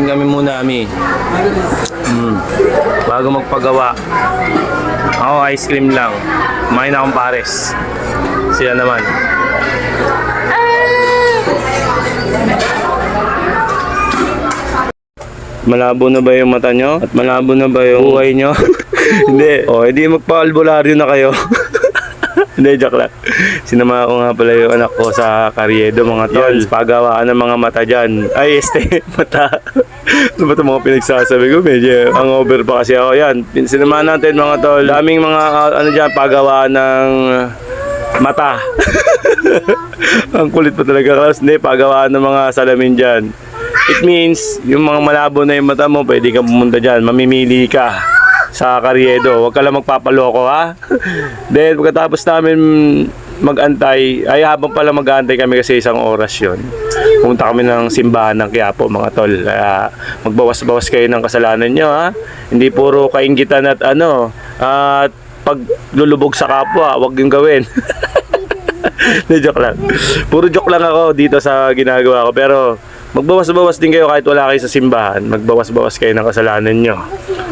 kami muna, Ami. Bago magpagawa. Ako, ice cream lang. Kumain akong pares. Sila naman. Malabo na ba yung mata nyo? At malabo na ba yung buhay nyo? Hindi. O, hindi magpa-albularyo na kayo. Hindi, joke lang. Sinama ko nga pala yung anak ko sa Carriedo, mga tol. Pagawaan ng mga mata dyan. Ay, mata. Ano ba itong mga pinagsasabi ko? Medyo hangover pa kasi ako. Yan, sinama natin mga tol. Daming mga, ano dyan, pagawaan ng mata. Ang kulit pa talaga, Klaus. Hindi, pagawaan ng mga salamin dyan. It means, yung mga malabo na yung mata mo, pwede kang pumunta dyan. Mamimili ka sa Carriedo. Huwag ka lang magpapaloko, ha? Then, pagkatapos namin mag-antay, ay habang pala mag-antay kami kasi isang oras yun. Pumunta kami ng simbahan ng Quiapo, mga tol. Kaya magbawas-bawas kayo ng kasalanan nyo, ha? Hindi puro kainggitan at ano, at paglulubog sa kapwa, huwag yung gawin. Joke lang. Puro joke lang ako dito sa ginagawa ko, pero magbawas-bawas din kayo kahit wala kayo sa simbahan. Magbawas-bawas kayo ng kasalanan nyo.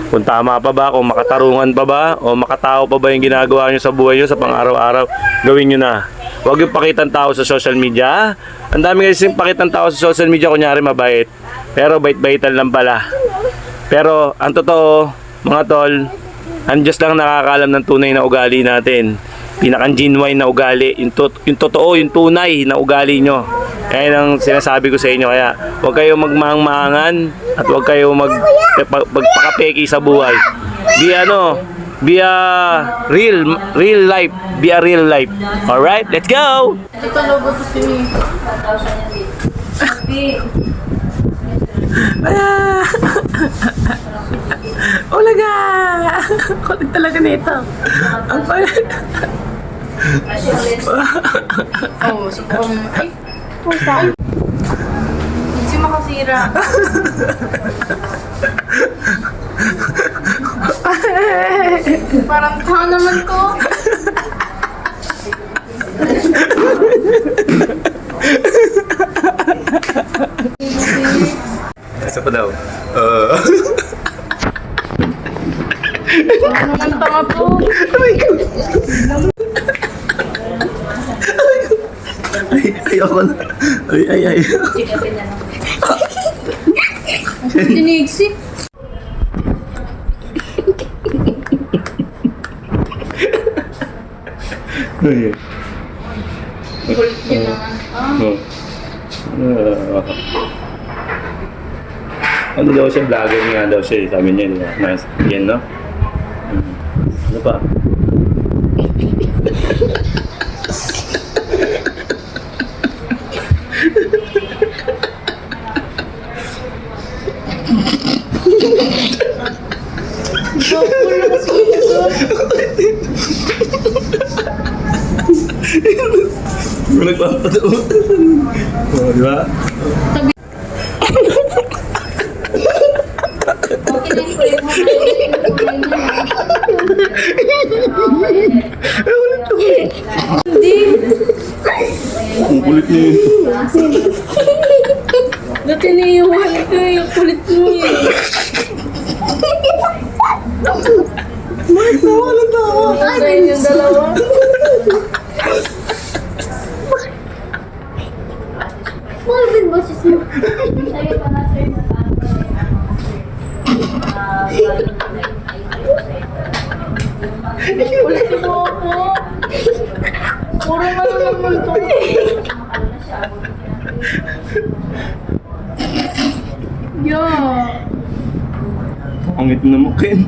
Kung tama pa ba, kung makatarungan pa ba, o makatao pa ba yung ginagawa nyo sa buhay nyo sa pang-araw-araw, gawin nyo na. Huwag yung pakitang tao sa social media. Ang dami kasi pakitang tao sa social media, kunyari mabait. Pero bait-baitan lang pala. Pero ang totoo, mga tol, ang Diyos lang nakakaalam ng tunay na ugali natin. Pinaka-genuine na ugali, yung totoo, yung tunay na ugali nyo. Kaya ang sinasabi ko sa inyo, kaya huwag kayong magmahang-mahangan at huwag kayong magpakapeki sa buhay. Be a real life. Be a real life. Alright, let's go! Ito logo to si Ulaga! Kulit talaga nito. Ang kulit. Oh, sobrang... Ay, pusa. Si makasira. Parang tao naman ko. Isa pa daw. Ano naman tanga po? Ay, ako na. Ay. Dinigsi. Kulit yun naman. Ano daw siya? Vlogger nga daw siya. Sabi niya, nice. Yan, no? Ano pa? Nagpapatawa. Oh, di ba? Hindi. Ang kulit niya yun. Dati naiiwan ko yung kulit mo eh. Bakit nawala na ako? Sa inyong dalawa. Malapit boses mo. Kulit mo ako. Puro ano naman to. Yeah. Pangit na mo, Ken.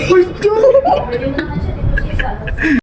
Kulit yun.